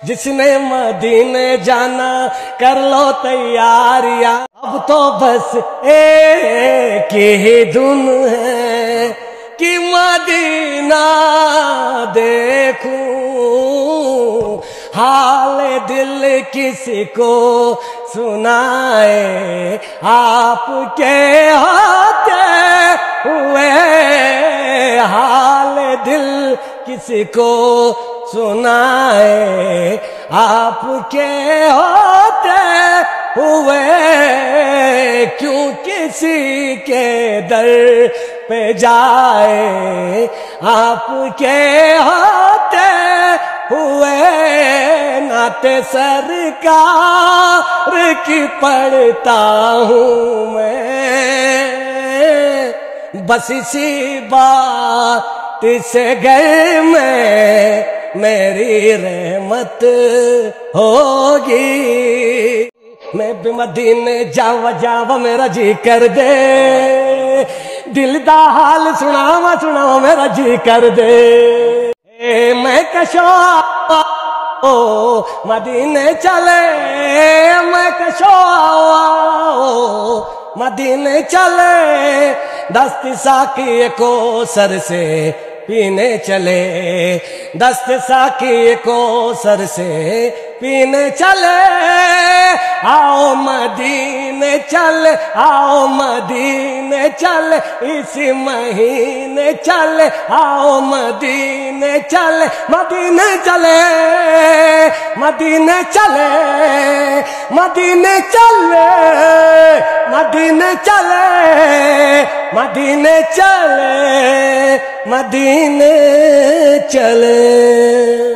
جس نے مدینے جانا کر لو تیاریاں، اب تو بس ایک ہی دھن ہے کہ مدینہ دیکھوں، حال دل کسی کو سنائے، آپ کے ہوتے ہوئے حال دل کسی کو سنائے، آپ کے ہوتے ہوئے کیوں کسی کے در پہ جائے، آپ کے ہوتے ہوئے نعت سرکار کی پڑھتا ہوں میں، بس اسی بات سے گھر میں میری رحمت ہوگی، میں بھی مدینے جاوا میرا جی کر دے، دل دا حال سناوا میرا جی کر دے، میں کشو مدینے چلے، میں کشو مدینے چلے، دست ساقی کو سر سے پینے چلے، دست ساقی کو سر سے پینے چلے، آؤ مدینے چل، آؤ مدینے چل، اسی مہینے چل، آؤ مدینے چل، مدینے چلے، مدینے چلے، مدینے چلے، مدینے چلے، مدینے چلے، مدینے چلے۔